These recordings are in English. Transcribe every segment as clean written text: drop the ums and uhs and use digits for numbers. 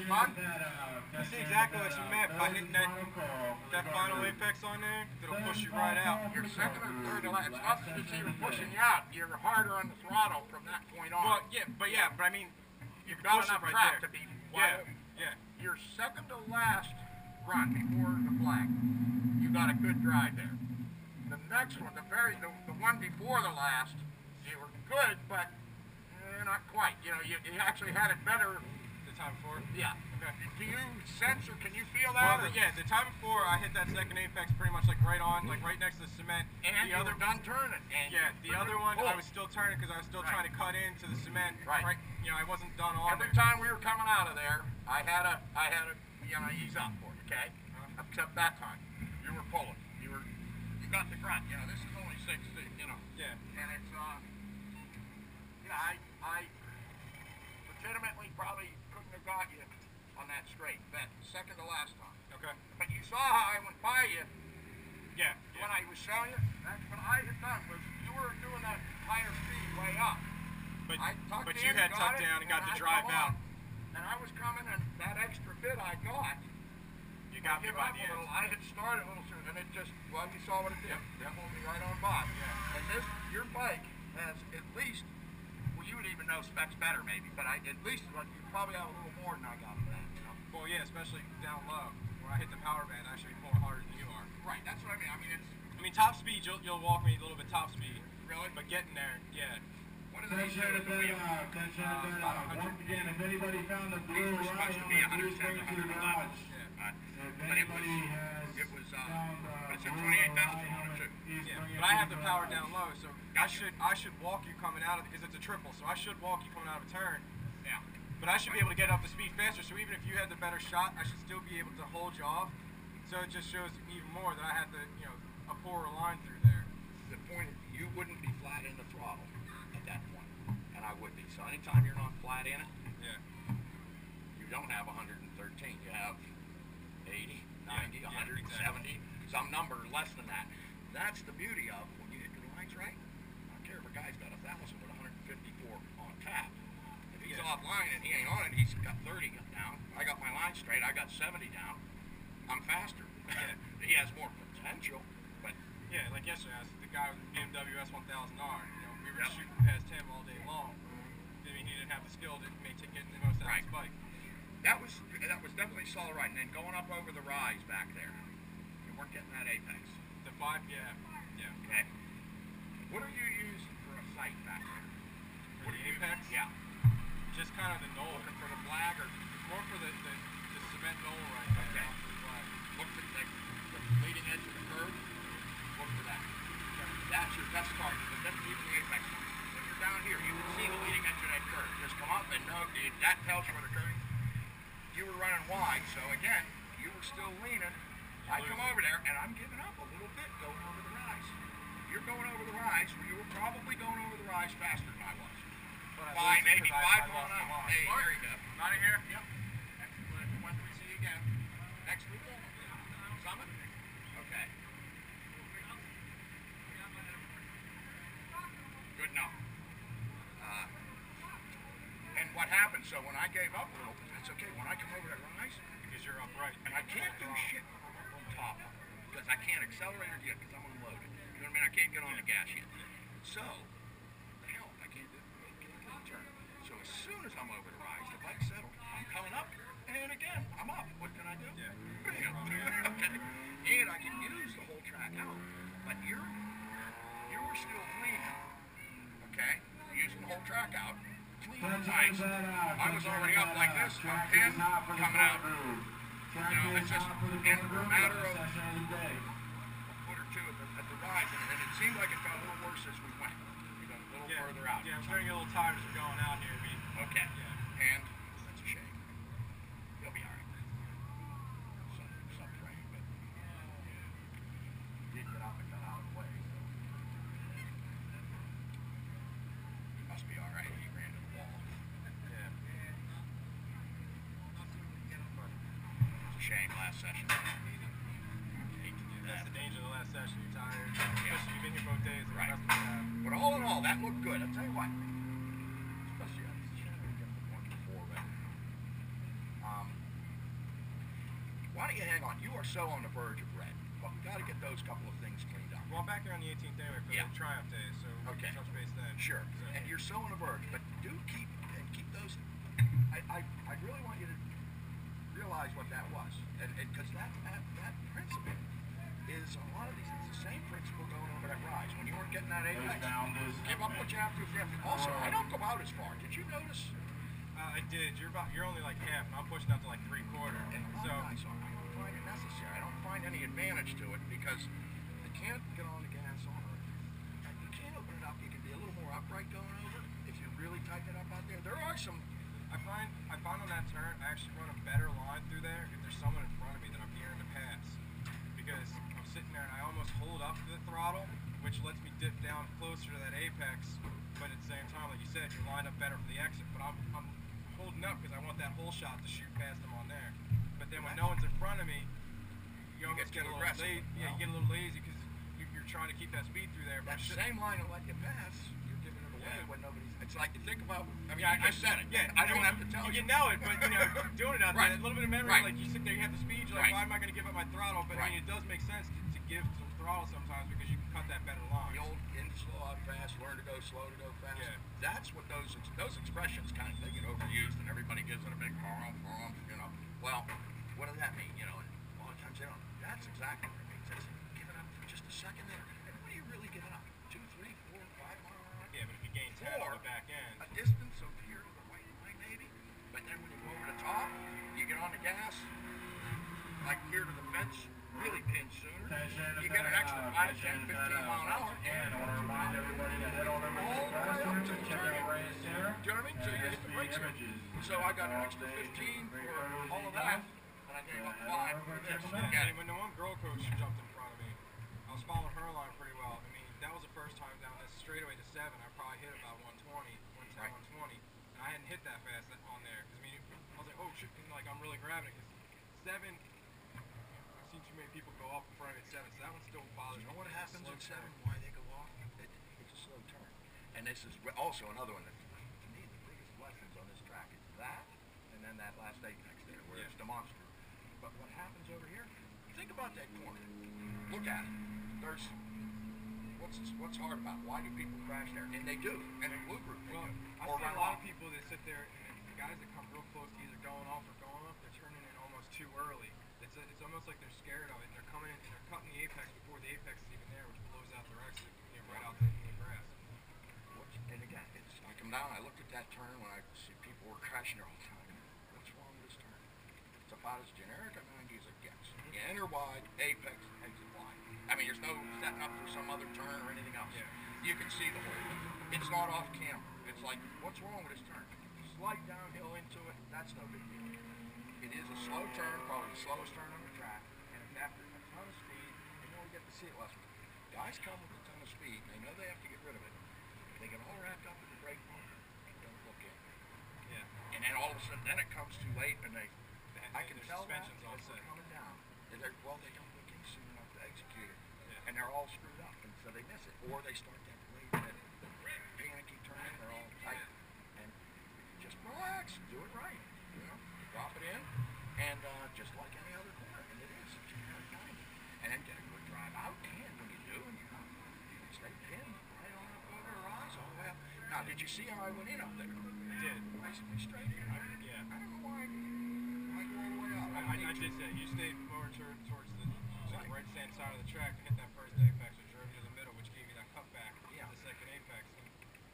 bud? I see exactly what you meant by hitting that final apex on there. It'll push you right out. You're second or third to last. It's not that it's even pushing you out. You're harder on the throttle from that point on. Well, but I mean, you've got enough track to be. Yeah. Your second to last run before the flag. You got a good drive there. The next one, the one before the last, you were good, but not quite. You know, you actually had it better the time before. Yeah. Okay. Do you sense or can you feel that? Well, yeah, the time before I hit that second apex pretty much like right next to the cement. And the other done turning. And the other one I was still turning because I was still trying to cut into the cement. Right. You know, I wasn't done on Every time we were coming out of there, I had a ease up for you, okay? Except that time, you were pulling. You got the grunt. You know, this is only 6 feet. You know. Yeah. And it's I legitimately probably couldn't have got you on that straight. That second to last time. Okay. But you saw how I went by you. Yeah. When I was showing you, that's what I had done was you were doing that higher speed way up. But you had tucked down and got the drive out. And I was coming, and that extra bit I got. You got me by the end. I had started a little sooner, and it just, well, you saw what it did. It pulled me right on by. Yeah. And your bike has at least, well, you would even know specs better maybe, but at least you probably have a little more than I got in that. You know? Well, yeah, especially down low where I hit the power band. I should be pulling harder than you are. Right. That's what I mean. I mean, top speed, you'll walk me a little bit top speed. Really? But getting there, yeah. What is it? Once again, if anybody found the blue ride, supposed to be 110 to 111. But it was but it's a 28,000 on it too. Yeah, but I have the power down low, so I should walk you coming out of it because it's a triple, so I should walk you coming out of a turn. Yeah. But I should be able to get up to speed faster, so even if you had the better shot, I should still be able to hold you off. So it just shows even more that I had a poorer line through there. The point is, you wouldn't be flat in the throttle at that point, and I would be. So anytime you're not flat in it, you don't have 113. You have 80, 90, 170, some number less than that. That's the beauty of when you hit your lines right. I don't care if a guy's got 1,000 with 154 on tap. If he's offline and he ain't on it, he's got 30 down. I got my line straight. I got 70 down. I'm faster. He has more potential, but like yesterday, the guy with the BMW S1000R. We were shooting past him all day long. I mean, he didn't have the skill to get the most out of his bike. That was definitely solid right. And then going up over the rise back there, you weren't getting that apex. The 5, yeah. Okay. What are you using for a sight back there? For the apex? Yeah. Just kind of the knoll. Looking for the flag, or more for the cement knoll right there. Okay. Look for the leading edge of the curve. Look for that. That's your best target. But then even the apex line. When you're down here, you can see the leading edge of that curve. Just come up and know that tells you where the curve. You were running wide, so again, you were still leaning. I come over there, and I'm giving up a little bit going over the rise. You're going over the rise, you were probably going over the rise faster than I was. Maybe 5 on out. Hey, there you go. Out of here? Yep. When do we see you again? Next week? Summit? Okay. Good enough. And what happened, so when I gave up a little, it's okay, when I come over that rise, because you're upright, and I can't do shit on top of it, because I can't accelerate it yet, because I'm unloaded. You know what I mean? I can't get on the gas yet. So, the hell, I can't do a turn. So as soon as I'm over the rise, the bike settled, I'm coming up, and again, I'm up. What can I do? Yeah. Okay. And I can use the whole track out, but you were still leaning, okay? Using the whole track out. Nice. I was already up like this, I'm pinned, coming out. It's just in a matter of a foot or two at the rise, and it seemed like it got a little worse as we went. We got a little further out. Yeah, I'm starting to get a little tired as we're going out here. Okay. Yeah. And that's a shame. You'll be all right. Some frame, but you did get up and got out of the way. So. You must be all right. You ran to the wall. Yeah. It's a shame last session. Hate to do that. That's the danger of the last session. You're tired. Yeah. Especially you've been here both days. Right. But all in all, that looked good. I'll tell you what. Especially, I didn't get the one before, but don't you hang on? You are so on the verge of red. But we got to get those couple of things cleaned up. Well, I'm back here on the 18th anyway for the Triumph Day, so we can touch base then. Sure. So. And you're so on the verge, but do keep those. I really want you to realize what that was, and because that principle is a lot of these. It's the same principle going over that rise. When you weren't getting that apex, give up what you have to. Also, I don't go out as far. Did you notice? I did. You're only like half, and I'm pushing out to like 3/4. And So I don't find it necessary. I don't find any advantage to it because they can't get on the gas on it. You can't open it up. You can be a little more upright going over if you really tighten it up out there. There are some. I find on that turn, I actually run a better line through there if there's someone in front of me that I'm gearing to pass. Because I'm sitting there and I almost hold up to the throttle, which lets me dip down closer to that apex. But at the same time, like you said, you're lined up better for the exit. But I'm holding up because I want that whole shot to shoot past them on there. But then when no one's in front of me, you almost get a little lazy. Yeah, you get a little lazy because you're trying to keep that speed through there. That same line will let you pass. You're giving it away when nobody's. It's like you think about. I mean, Yeah, I said it. Yeah, I don't have to tell you. You know it, but doing it out there, a little bit of memory. Right. Like you sit there, you have the speed. You're like, Right. why am I going to give up my throttle? But I mean, it does make sense to give some throttle sometimes because you can cut that better line. The old in slow out fast, learn to go slow to go fast. Yeah. That's what those expressions kind of they get overused and everybody gives it a big you know. Well, what does that mean? You know, and a lot of times they don't. That's exactly what it means. It's give it up for just a second there. And what do you really give it up? 2, 3, 4, 5 miles? Yeah, but if you gain 10 on the back end. A distance of here to the right line maybe. But then when you go over the top, you get on the gas, like here to the fence, really pin sooner. You get an extra 5, 10, 15 mile an hour. And I want to remind everybody to head on over to the restroom and check out Ray's center. Do you know what I mean? So you hit the brakes. So I got an extra 15 for all of that, and I gave up 5 for this. And when the one girl coach jumped in front of me, I was following her line pretty well. I mean, that was the first time down this straightaway to 7. I probably hit about 120, 110, 120, and I hadn't hit that fast on there. Because I mean, I was like, oh shit, like I'm really grabbing it. Because 7, I've seen too many people go off in front of me at 7, so that one still bothers me. You know what happens Slow at 7? turn. Why they go off? It's a slow turn. And this is also another one that, to me, the biggest lessons on this track is that, and then that last apex there, where it's demonstrative. But what happens over here? Think about that corner. Look at it. There's what's hard about it? Why do people crash there? And they do. And in blue group, they Well, do. I see a lot of people that sit there, and the guys that come real close to either going off or going up, they're turning in almost too early. It's almost like they're scared of it. They're coming in and they're cutting the apex before the apex is even there, which blows out their exit, right out to the grass. And again, I come down, I looked at that turn when I see people were crashing there all the time. What's wrong with this turn? It's about as generic a 90 as it gets. You enter wide, apex, exit wide. I mean, there's no setting up for some other turn or anything else. Yeah. You can see the whole thing. It's not off camera. It's like, what's wrong with this turn? Slight downhill into it, that's no big deal. It is a slow turn, probably the slowest turn on the track, and it's after a ton of speed, and you don't get to see it less. Guys come with a ton of speed, they know they have to get rid of it. They get all wrapped up in the brake pump and don't look in. Yeah. And then all of a sudden, then it comes too late, and I can their tell that suspension's all as they're set. coming down. They don't look in soon enough to execute it. Yeah. And they're all screwed up, and so they miss it. Or they start that late, that panicky turn, they're all tight. And just relax, do it right. You know, drop it in, and just like any other corner, and it is. It's generic 90. And then get a good drive out, and when you do, and you can stay pinned right on up over the rise all the way up. Now, did you see how I went in up there? I did. Basically straight in. I don't know why go all the way up. I did say, you stayed more towards the right-hand side of the track to hit that first apex, which drove you to the middle, which gave you that cutback to the second apex. And,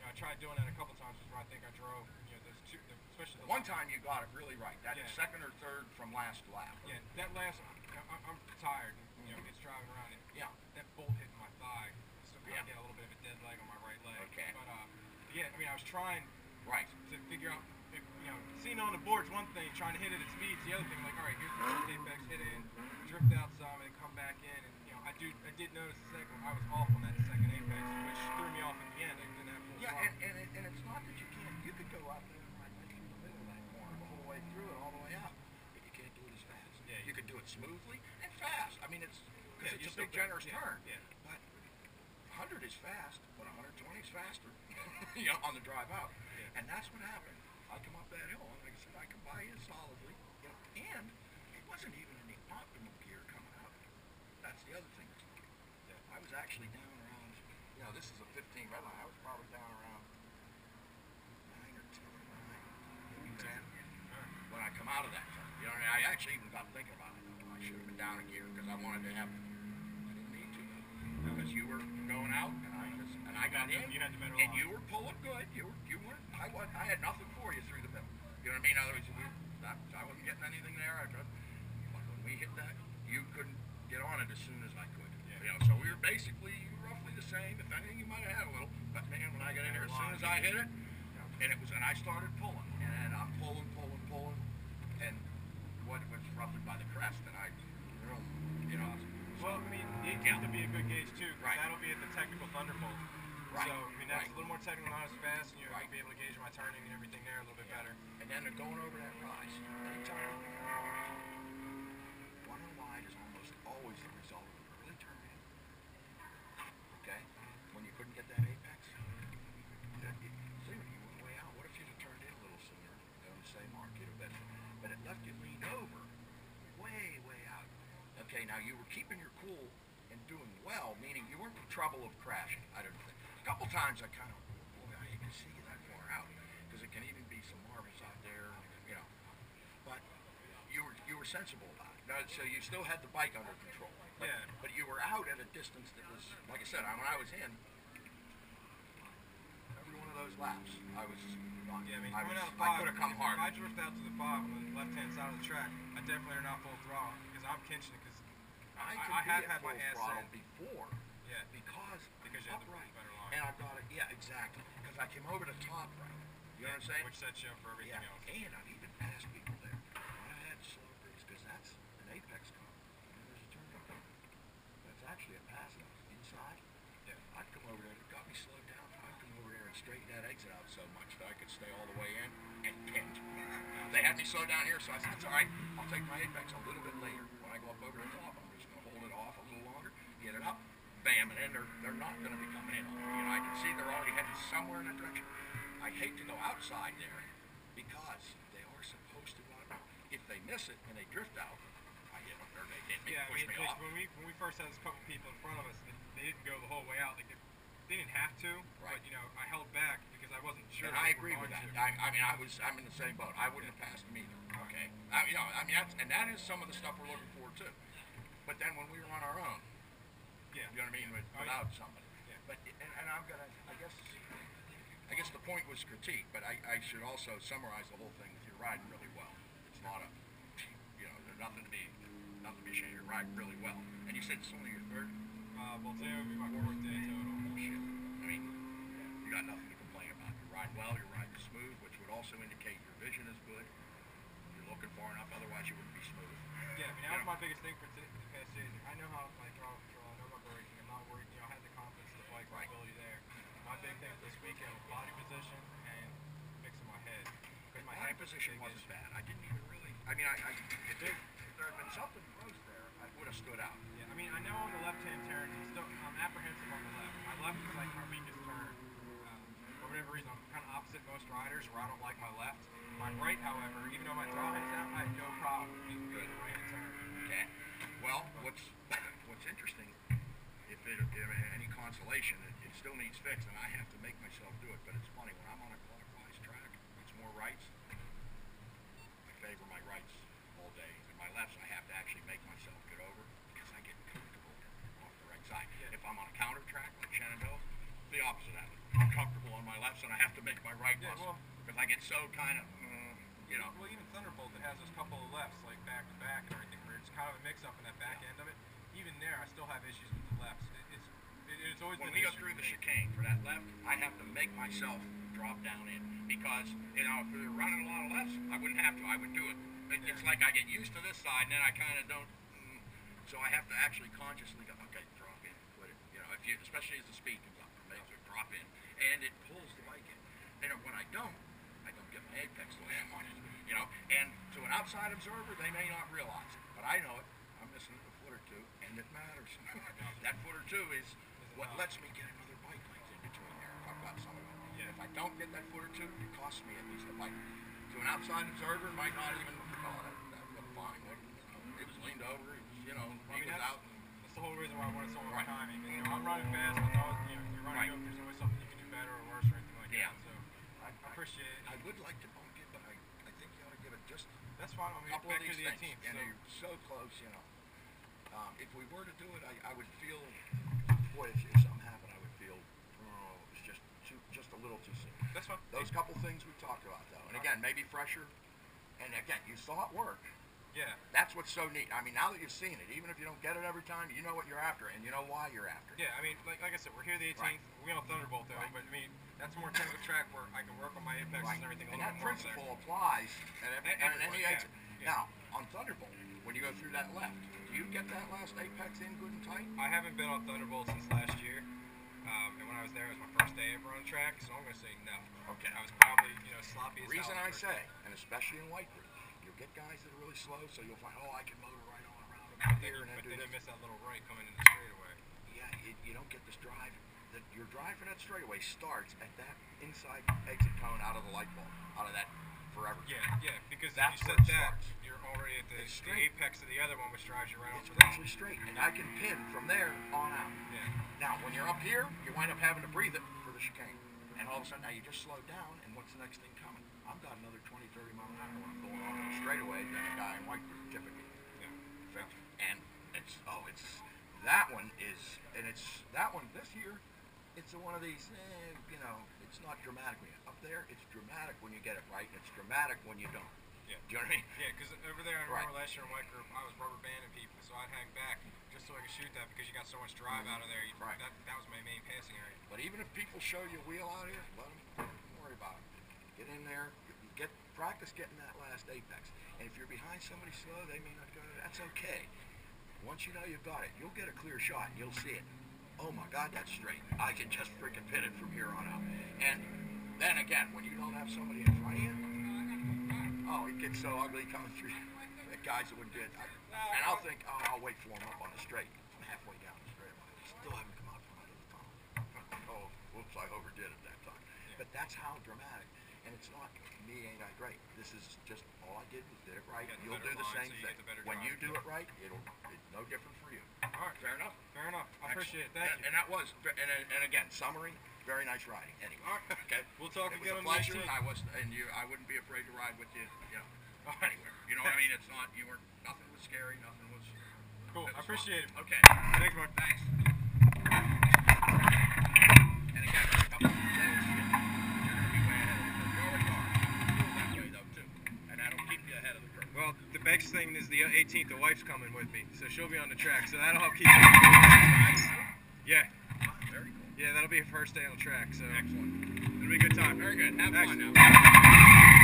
I tried doing that a couple times, which is where I think I drove, those two, especially the one time you got it really right. That second or third from last lap. Yeah, that last, I'm tired, it's driving around it. Yeah. That bolt hit my thigh, so I get a little bit of a dead leg on my right leg. Okay. But, I was trying to figure out, seeing on the board's one thing, trying to hit it at speed's the other thing. Like, all right, here's the first apex, hit it in, drift out some, and come back in. And I did notice the second one. I was off on that second apex, which threw me off at the end. I didn't have full throttle. and it's not that you can't. You could go out there and ride right through the middle of that corner, the whole way through it, all the way out. But you can't do it as fast. Yeah, you could do it smoothly and fast. I mean, it's you're a big generous turn. Yeah. But 100 is fast, but 120 is faster. On the drive out. Yeah. And that's what happened. I come up that hill, and like I said, I come by it solidly. And it wasn't even in the the other thing that's funny. I was actually down around, you know, this is a 15 red line. I was probably down around 9 or 10, 9, maybe 10 when I come out of that turn. You know, and I actually even got thinking about it. I should have been down a gear because I wanted to have. I didn't need to though, because you were going out and I got in, you had the better and line. you were pulling good. You weren't. I had nothing for you through the middle. You know what I mean? In other words, I wasn't getting anything there. But when we hit that, you couldn't get on it as soon as I could. You know, so we were basically roughly the same. If anything, you might have had a little. But man, when I got in there, as soon as I hit it, and I started pulling, and I'm pulling, and what was roughly by the crest, and I, you know. Well, I mean, it used to be a good gauge too, because Right. that'll be at the technical Thunderbolt. Right. So, I mean, that's Right. a little more technical, not as fast, and you'll Right. be able to gauge my turning and everything there a little bit better. And then they're going over that rise. Anytime one wide is almost always the result of an early turn in. Okay? When you couldn't get that apex, see, when you went way out, what if you'd have turned in a little sooner? They would say, Mark, you'd have been, but it left you leaned over way out. Okay, now you were keeping your cool and doing well, meaning you weren't in trouble of crashing, I don't think. A couple times I kind of, boy, I hate to see you that far out, because it can even be some marbles out there, you know. But you were sensible about it. Now, so you still had the bike under control. But, Yeah. But you were out at a distance that was, like I said, when I was in, every one of those laps, I was gone. Yeah, I mean, I coming out of I five, could have come if harder. I drift out to the 5 on the left-hand side of the track, I definitely are not full throttle, because I'm kinching it, because I I have had my ass throttle set. before. Yeah. Because Because you had the upright. better line. And I got it, yeah, exactly. Because I came over to top right. You know what I'm saying? which sets you up for everything else. And I've even passed people there. When I had slow breeze, because that's an apex comp. And there's a turn up there. That's actually a pass house inside. Yeah. I'd come over there, it got me slowed down. I'd come over there and straighten that exit out so much that I could stay all the way in and pinned. They had me slow down here, so I said, that's all right. I'll take my apex a little bit later. When I go up over the top, I'm just going to hold it off a little longer, get it up, bam, and then they're not going to be coming in on me. You know, I can see they're already headed somewhere in that direction. I hate to go outside there because they are supposed to run. If they miss it and they drift out, I hit them, or they hit me, Yeah, I push mean, me off. when we first had this couple people in front of us, they didn't go the whole way out. They didn't have to, Right. but, you know, I held back because I wasn't sure. And I agree with that. I'm in the same boat. I wouldn't have passed them either. Okay, that is some of the stuff we're looking for too. But then when we were on our own, Yeah. you know what I mean, without somebody. Yeah. But and I'm gonna, I guess the point was critique, but I should also summarize the whole thing with you're riding really well. It's not there's nothing to be ashamed. You're riding really well. And you said it's only your third. Well, today will be my 4th day total. Bullshit. I mean, you got nothing to complain about. You're riding well. You're riding smooth, which would also indicate your vision is good. You're looking far enough, otherwise you wouldn't be smooth. Yeah, I mean, that was my biggest thing for the past season. I know how my throttle control, I know my braking, I'm not worried, I had the confidence in the bike ability there. My big thing this weekend was body position and fixing my head. Because my My position wasn't bad. I didn't even really, if there had been something gross there, I would have stood out. Yeah, I mean, I know on the left-hand turn, I'm apprehensive on the left. My left is like my weakest turn. For whatever reason, I'm kind of opposite most riders where I don't like my left. My right, however, even though my throttle head's down, I have no problem being good at right-hand turn. Okay. Well, what's interesting, if any consolation, it still needs fixed, and I have to make myself do it. But it's funny when I'm on a clockwise track, it's more rights. I favor my rights all day, and my lefts I have to actually make myself get over because I get comfortable off the right side. Yeah. If I'm on a counter track like Shenandoah, the opposite happens. I'm comfortable on my lefts, and I have to make my right muscle because I get so kind of, Well, even Thunderbolt, it has those couple of lefts, like back to back and everything, where it's kind of a mix-up in that back end of it. Even there, I still have issues with the lefts. It's always when been we an go issue through with the me. chicane for that left, I have to make myself drop down in because, if we were running a lot of lefts, I wouldn't have to. I would do it. It's like I get used to this side, and then I kind of don't. So I have to actually consciously go, okay, drop in, put it. Especially as the speed comes up, it makes it drop in, and it pulls the bike in. And when I don't get my apex the way I want it. And to an outside observer, they may not realize it, but I know it. I'm missing a foot or two, and it matters. That foot or two is what lets me get another bike length in between there. If I've got some of it. Yeah. If I don't get that foot or two, it costs me at least a bike. To an outside observer, it might not even. That looked fine. It was leaned over. He was out. The that's the whole reason why I wanted someone Right. behind me. You know, I'm running fast, but you're running Right. GOPR, there's always something you can do better or worse or anything like Yeah. that. So I appreciate it. I would like to bump you, but I think you ought to give it just That's fine. a I'll be couple of back here these the things. 18th. And So. you're so close, you know. If we were to do it, I would feel, boy, if something happened, I would feel, oh, it's just a little too soon. That's fine. Those couple things we talked about, though, and again, maybe fresher, and again, you saw it work. Yeah. That's what's so neat. I mean, now that you've seen it, even if you don't get it every time, you know what you're after, and you know why you're after it. Yeah, I mean, like I said, we're here the 18th. Right. We're on Thunderbolt though, Right. but I mean, that's a more technical track where I can work on my apexes Right. and everything a And little that bit more over there. principle applies at Everywhere, any yeah. exit. Yeah. Now, on Thunderbolt, when you go through that left, do you get that last apex in good and tight? I haven't been on Thunderbolt since last year, and when I was there, it was my first day ever on track, so I'm going to say no. Okay. I was probably, sloppy as The reason hell I the first say, day. and especially in White Creek, you'll get guys that are really slow, so you'll find, I can motor right on around them out there and then But do then you this. miss that little right coming in the straightaway. Yeah, you don't get this drive. Your drive for that straightaway starts at that inside exit cone out of the light bulb, out of that forever. Yeah, because That's if you where set it that, starts. you're already at the It's straight. apex of the other one, which drives you right It's onto the actually straight, and I can pin from there on out. Yeah. Now, when you're up here, you wind up having to breathe it for the chicane. And all of a sudden, now you just slow down, and what's the next thing coming? I've got another 20, 30 mile an hour when I'm going on a straightaway than a guy in White Creek, typically. Yeah. And that one is, this here, it's one of these, it's not dramatic. Up there, it's dramatic when you get it right, and it's dramatic when you don't. Yeah. Do you know what I mean? Yeah, because over there, I Right. remember last year in White Group, I was rubber banding people, so I'd hang back just so I could shoot that because you got so much drive out of there. Right. That was my main passing area. But even if people show you a wheel out here, don't worry about it. Get in there, practice getting that last apex. And if you're behind somebody slow, they may not go. That's okay. Once you know you've got it, you'll get a clear shot. And you'll see it. Oh my God, that's straight. I can just freaking pin it from here on out. And then again, when you don't have somebody in front of you, it gets so ugly coming through. The guys that would do it, and I'll think, I'll wait for them up on the straight. I'm halfway down the straight. Still haven't come out from under the tunnel. Whoops, I overdid it that time. Yeah. But that's how dramatic. And it's not me, ain't I great. This is just all I did was did it right. You got the You'll better do the line, same so you thing. get the better When drive. you do it right, it's no different for you. All right. Fair enough? Fair enough. I appreciate it. Excellent. Thank you. And that was, and again, summary, very nice riding. Anyway, All right. okay. We'll talk It was again a on the pleasure. 18th. I wouldn't be afraid to ride with you. Anywhere. You know what I mean? It's not. Nothing was scary. Nothing was. Cool. it I was appreciate fun. it. Okay. Thanks, Mark. Thanks. And again, a couple of days, you're going to be way ahead of the curve. You already are. Feel that way though too, and that'll keep you ahead of the curve. Well, the next thing is the 18th. The wife's coming with me, so she'll be on the track. So that'll help keep me. Yeah. Very cool. Yeah, that'll be her first day on the track. So Excellent. it'll be a good time. Very good. Have Thanks. fun now.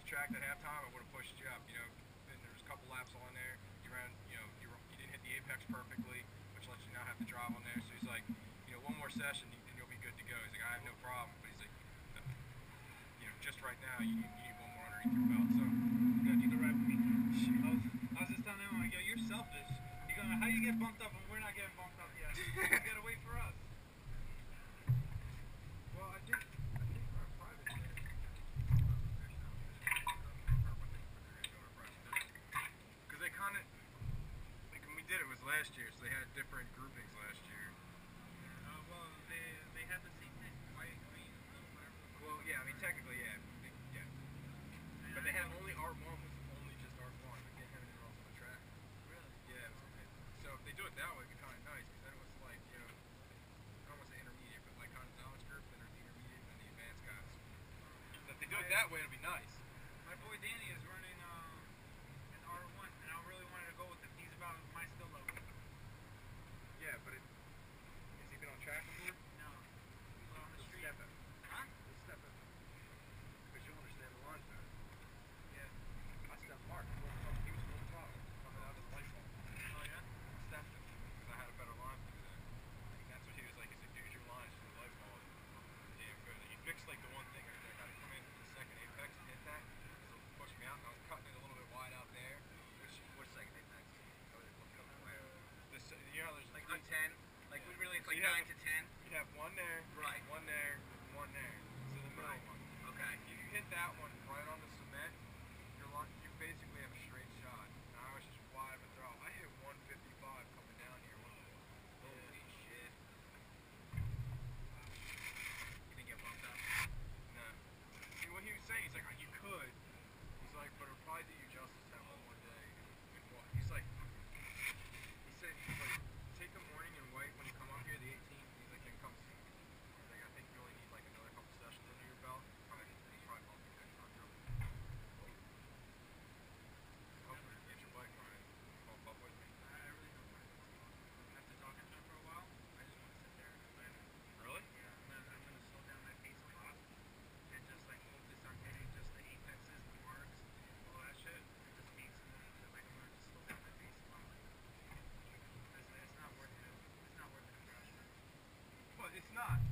Track at halftime, I would have pushed you up. And there was a couple laps on there. You ran, you didn't hit the apex perfectly, which lets you now have to drive on there. So he's like, one more session and you'll be good to go. He's like, I have no problem. But he's like, just right now you need one more underneath your belt. So You gotta do the right with me. I was just telling him, like, yo, you're selfish. How you get bumped up and we're not getting bumped up yet? You gotta wait for us. well, I think for a private thing, that one right on the cement, you basically have a straight shot. And I was just wide of a throw. I hit 155 coming down here. Holy shit. You didn't get bumped up? Nah. See what he was saying? He's like, you could. He's like, but it'll probably do you justice to have one more day. And what? He's like, he said, take the morning and wait when you come up here, the 18th. He's like, then come see me. He's like, I think you only need like another couple sessions under your belt. He's probably bumping next time. Hopefully, get your bike running. Bump up with me. I really don't want to. After talking to him for a while, I just want to sit there and plan it. Really? Yeah, I'm gonna slow down my pace a lot and just like focus on hitting just the apexes, the marks, all that shit, and just being smooth. Cause like I'm gonna just slow down my pace a lot. It's not worth it. It's not worth the pressure. But it's not.